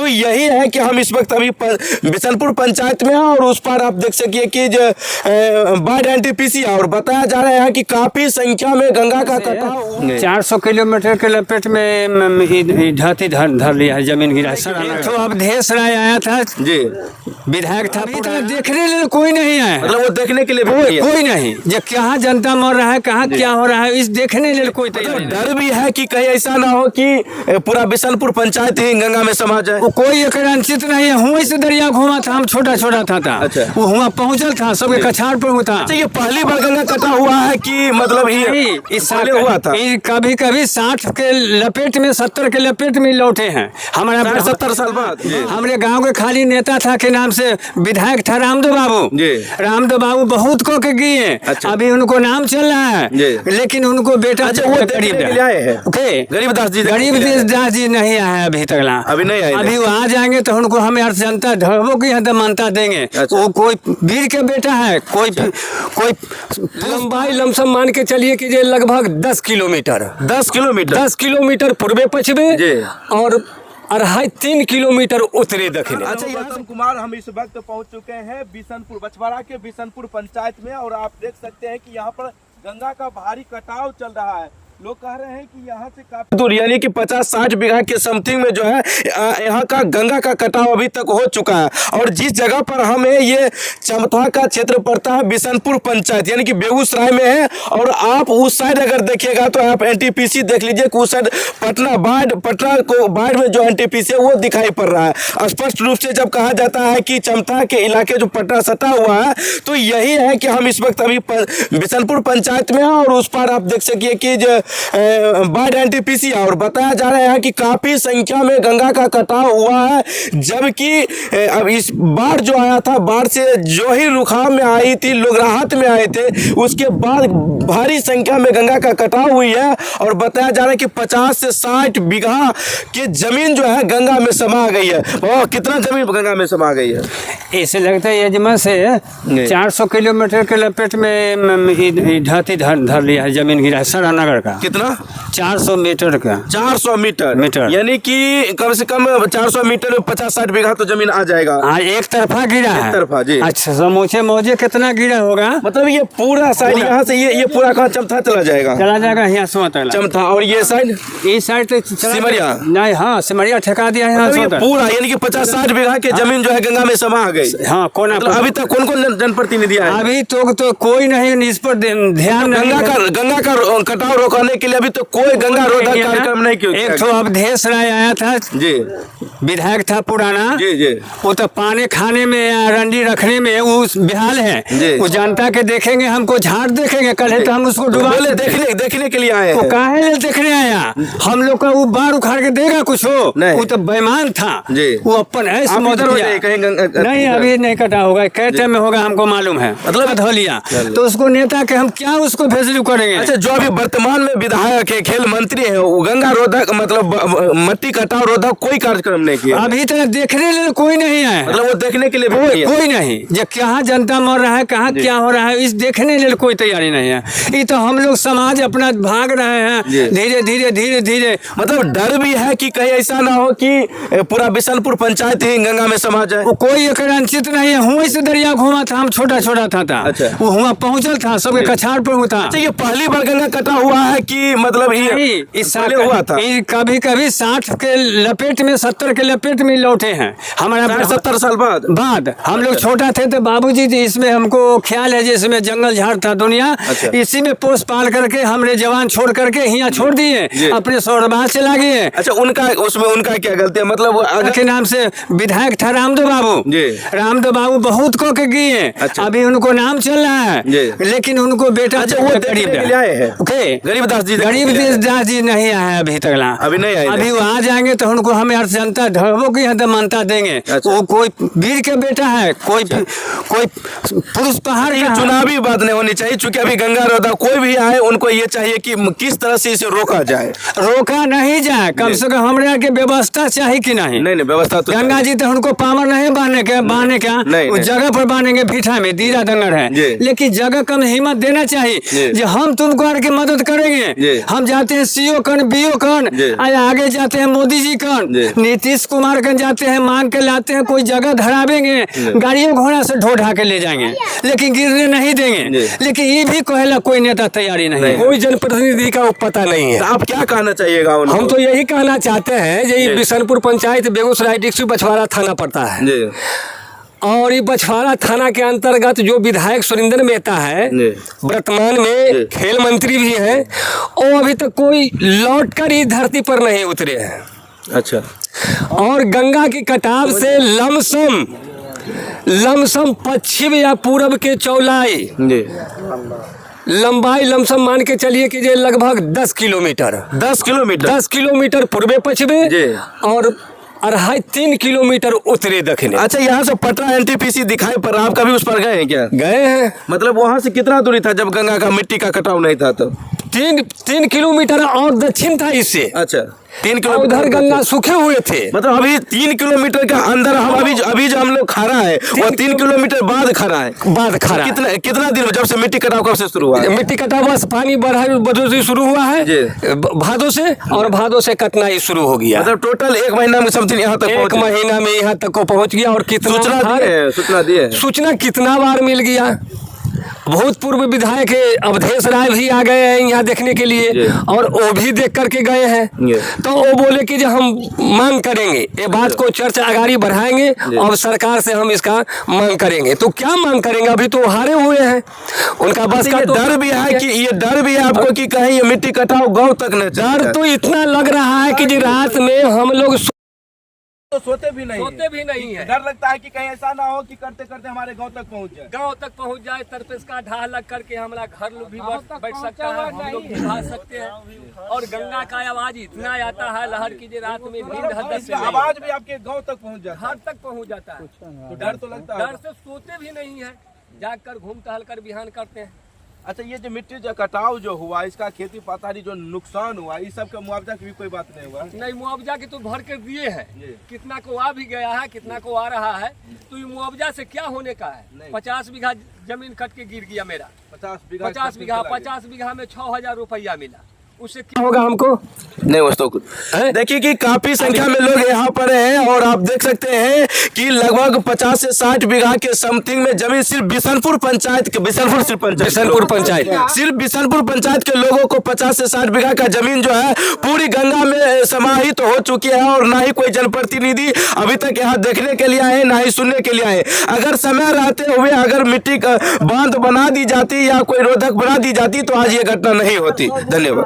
तो यही है कि हम इस वक्त अभी बिशनपुर पंचायत में हैं और उस पर आप देख सकिए कि जो बाढ़ एनटीपीसी और बताया जा रहा है कि काफी संख्या में गंगा का कटाव 400 किलोमीटर के लपेट में धरती धर लिया है, जमीन गिरा है। तो अवधेश राय आया था जी, विधायक था, देखने लिए कोई नहीं आया, मतलब वो देखने के लिए कोई नहीं, जब कहाँ जनता मर रहा है, कहाँ क्या हो रहा है, इस देखने लिए कोई तैयार नहीं। डर भी है कि कहीं ऐसा ना हो कि पूरा बिशनपुर पंचायत ही गंगा में समा जाए। वो कोई एक अंचित नहीं है, हुआ से दरिया घूमा था, हम छोटा था। अच्छा। वो हुआ पहुंचल था, सबके कछाड़ पर हुआ था। अच्छा, ये पहली बार गंगा कटा हुआ है कि मतलब इस साल हुआ था? कभी 60 के लपेट में 70 के लपेट में लौटे हैं। हमारा 70 साल बाद हमारे गांव के खाली नेता था के नाम से विधायक था रामदेव बाबू। रामदेव बाबू बहुत को के गए। अच्छा। अभी उनको नाम चल रहा है, लेकिन उनको बेटा वो गरीबदास जी नहीं आया अभी तक। अभी नहीं आए, अभी वो आ जाएंगे तो उनको हमें जनता धर्मों की यहाँ मानता देंगे। वो कोई वीर के बेटा है, कोई लंबाई लमसम मान के चलिए कि ये लगभग 10 किलोमीटर पूर्वे पश्चिमे और 2.5-3 किलोमीटर उत्तरी दक्षिण। अच्छा, गौतम कुमार, हम इस वक्त पहुंच चुके हैं बिशनपुर बछवाड़ा के बिशनपुर पंचायत में और आप देख सकते हैं कि यहाँ पर गंगा का भारी कटाव चल रहा है। लोग कह रहे हैं कि यहाँ से काफी दूर यानी कि 50-60 बीघा के समथिंग में जो है यहाँ का गंगा का कटाव अभी तक हो चुका है। और जिस जगह पर हमें ये चमथा का क्षेत्र पड़ता है बिशनपुर पंचायत यानी कि बेगूसराय में है। और आप उस साइड अगर देखिएगा तो आप एनटीपीसी देख लीजिए कि उस साइड पटना को बाढ़ में जो एनटीपीसी है वो दिखाई पड़ रहा है। स्पष्ट रूप से जब कहा जाता है कि चमथा के इलाके जो पटना सटा हुआ है, तो यही है कि हम इस वक्त अभी बिशनपुर पंचायत में हैं और उस पर आप देख सकिए कि जो बाढ़ एनटीपीसी और बताया जा रहा है कि काफी संख्या में गंगा का कटाव हुआ है। जबकि अब इस बाढ़ जो आया था, बाढ़ से जो ही रुखाव में आई थी, लोग राहत में आए थे, उसके बाद भारी संख्या में गंगा का कटाव हुई है। और बताया जा रहा है कि 50 से 60 बीघा की जमीन जो है गंगा में समा गई है। और कितना जमीन गंगा में समा गई है? ऐसे लगता है यजमान से 400 किलोमीटर के लपेट में धरती धर लिया है, जमीन गिरा है सरानगर का। कितना? 400 मीटर का। 400 मीटर यानी कि कम से कम 400 मीटर में 50-60 बीघा तो जमीन आ जाएगा। हाँ, एक तरफा गिरा है। एक तरफा, जी। अच्छा, समूचे मौजे कितना गिरा होगा? मतलब ये पूरा साइड यहाँ से ये पूरा कहाँ चमथा चला जाएगा यहाँ से चमथा। और ये साइड सिमरिया नहीं, हाँ सिमरिया ठेका दिया है मतलब पूरा यानी कि 50-60 बीघा की जमीन जो है गंगा में समा गई। हाँ, कौन मतलब अभी तक कौन जनप्रतिनिधि आए? अभी तो कोई नहीं इस पर ध्यान। गंगा का कटाव रोकने के लिए अभी तो कोई गंगा रोधक कार्यक्रम नहीं किया। एक तो अवधेश राय आया था जी, विधायक था पुराना जी। वो तो पानी खाने में या रंडी रखने में वो बेहाल है। वो जनता के देखेंगे, हमको झाड़ देखेंगे, कल तो हम उसको डुबा देखने के लिए आए। वो काहे लिए देखने आया? हम लोग का वो बाढ़ उखाड़ के देगा कुछ हो? वो तो बेईमान था। वो अपन नहीं, अभी नहीं कटा होगा, कै टाइम में होगा हमको मालूम है, मतलब धो लिया। तो उसको नेता के हम क्या उसको भेजलू करेंगे? अच्छा, जो अभी वर्तमान में विधायक है, खेल मंत्री है, गंगा रोधक मतलब मट्टी कटाव रोधक कोई कार्यक्रम नहीं किया अभी तक। देखने लिए कोई नहीं आया, मतलब वो देखने के लिए कोई नहीं, जब कहाँ जनता मर रहा है, कहाँ क्या हो रहा है, इस देखने लिए कोई तैयारी नहीं है। ये तो हम लोग समाज अपना भाग रहे हैं धीरे। मतलब डर भी है कि कहीं ऐसा ना हो कि पूरा बिशनपुर पंचायत ही गंगा में समा जाए। वो कोई एक अंचित नहीं है, हुआ से दरिया घूमा था, हम छोटा था। अच्छा। वो हुआ पहुंचल था, सबके कछाड़ पर हुआ था। अच्छा, ये पहली बार गंगा कटा हुआ है कि मतलब इस साल हुआ था? कभी 60 के लपेट में 70 के लपेट में लौटे हैं। हमारा 70 साल बाद हम लोग छोटा थे तो बाबूजी जी इसमें हमको ख्याल है, जिसमें जंगल झाड़ था दुनिया। अच्छा। इसी में पोस पाल करके हमने जवान छोड़ करके यहाँ छोड़ दिए, अपने सौरभा चला गए। अच्छा, उनका क्या गलती है? मतलब के नाम से विधायक था रामदेव बाबू बहुत को के गए। अच्छा। अभी उनको नाम चल रहा है, लेकिन उनको बेटा गरीबदास जी नहीं आया अभी तक। अभी नहीं आए, अभी वो आ जाएंगे तो उनको हमें जनता धर्मों की यहाँ मानता देंगे। वो कोई वीर के बेटा है, कोई पुरुष पहाड़। ये चुनावी बात नहीं होनी चाहिए, चूंकि अभी गंगा रोधा कोई भी आए उनको ये चाहिए कि किस तरह से इसे रोका जाए। रोका नहीं जाए, कम से कम हमारे के व्यवस्था चाहिए कि नहीं? व्यवस्था तो गंगा जी तो उनको पावर नहीं बांधने के बांधने का, उस जगह पर बांधेंगे भीठा में, दीरा दंगर है, लेकिन जगह कम हिम्मत देना चाहिए जो हम तुमको आके मदद करेंगे। हम जाते हैं सीओ कन बीओ कन, आगे जाते हैं मोदी जी कन, नीतीश कुमार कन जाते हैं, मांग के लाते हैं, कोई जगह धरावेंगे, गाड़ियों घोड़ा से ढो ढा के ले जाएंगे, लेकिन गिरने नहीं देंगे। लेकिन ये भी कहला कोई नेता तैयारी नहीं, कोई जनप्रतिनिधि का पता नहीं है। तो आप क्या कहना चाहिएगा उनको? हम तो यही कहना चाहते हैं, ये बिशनपुर पंचायत बेगूसराय डिस्ट्रिक्ट बछवाड़ा थाना पड़ता है, और ये बछवाड़ा थाना के अंतर्गत जो विधायक सुरेंद्र मेहता है, वर्तमान में खेल मंत्री भी हैं, और अभी तक कोई लौट कर ही धरती पर नहीं उतरे हैं। अच्छा। और गंगा की कटाव से लमसम पश्चिम या पूर्व के चौलाई लंबाई लमसम मान के चलिए कि ये लगभग 10 किलोमीटर 10 किलोमीटर पूर्वे पश्चिमे और 2.5-3 किलोमीटर उत्तरी दक्षिण। अच्छा, यहाँ से पटना एनटीपीसी दिखाई पर आप कभी उस पर गए हैं क्या? गए हैं। मतलब वहाँ से कितना दूरी था जब गंगा का मिट्टी का कटाव नहीं था? तो 3 किलोमीटर और दक्षिण था इससे। अच्छा, 3 किलोमीटर उधर गंगा सूखे हुए थे। मतलब अभी 3 किलोमीटर के अंदर हम अभी जो हम लोग खड़ा है वो 3 किलोमीटर बाद खड़ा है। कितना दिन जब से मिट्टी कटाव कब से शुरू हुआ? मिट्टी कटाव बस पानी बढ़ा से शुरू हुआ है भादों से, और भादों से कटना ही शुरू हो गया। मतलब टोटल 1 महीना में समथिंग यहाँ तक 1 महीना में यहाँ तक को पहुँच गया। और कितना सूचना कितना बार मिल गया। भूतपूर्व विधायक अवधेश राय भी आ गए हैं यहाँ देखने के लिए, और वो भी देख करके गए हैं। तो वो बोले कि जो हम मांग करेंगे, ये बात को चर्चा आगाड़ी बढ़ाएंगे और सरकार से हम इसका मांग करेंगे। तो क्या मांग करेंगे? अभी तो हारे हुए हैं, उनका बस का डर भी है कि ये डर भी है आपको कि कहीं ये मिट्टी कटाव गाँव तक न। डर तो इतना लग रहा है कि रात में हम लोग तो सोते भी नहीं है। डर लगता है कि कहीं ऐसा ना हो कि करते करते हमारे गांव तक पहुंच जाए। तरपेस का ढाह लग करके हमारा घर भी बैठ सकता है, हम लोग भी भाग सकते हैं। और गंगा का आवाज इतना आता है लहर की रात में नींद आवाज भी आपके गांव तक पहुंच जाता है, घर तक पहुंच जाता है। तो डर तो लगता है, डर से सोते भी नहीं है, जाकर घूम टहल कर बिहान करते हैं। अच्छा, ये जो मिट्टी जो कटाव जो हुआ, इसका खेती पथारी जो नुकसान हुआ, इस सब का मुआवजा की भी कोई बात नहीं हुआ? नहीं, मुआवजा की तो भर कर दिए हैं, कितना को आ भी गया है, कितना को आ रहा है। तो ये मुआवजा से क्या होने का है? 50 बीघा जमीन कट के गिर गया मेरा। 50 बीघा में 6,000 रुपया मिला, उससे क्या होगा हमको? नहीं, वो तो देखिए कि काफी संख्या में लोग यहाँ पर हैं, और आप देख सकते हैं कि लगभग 50 से 60 बीघा के समथिंग में जमीन सिर्फ बिशनपुर पंचायत के बिशनपुर पंचायत के लोगों को 50 से 60 बीघा का जमीन जो है पूरी गंगा में समाहित हो चुकी है, और ना ही कोई जनप्रतिनिधि अभी तक यहाँ देखने के लिए आए, ना ही सुनने के लिए आए। अगर समय रहते हुए अगर मिट्टी का बांध बना दी जाती या कोई रोधक बना दी जाती तो आज ये घटना नहीं होती। धन्यवाद।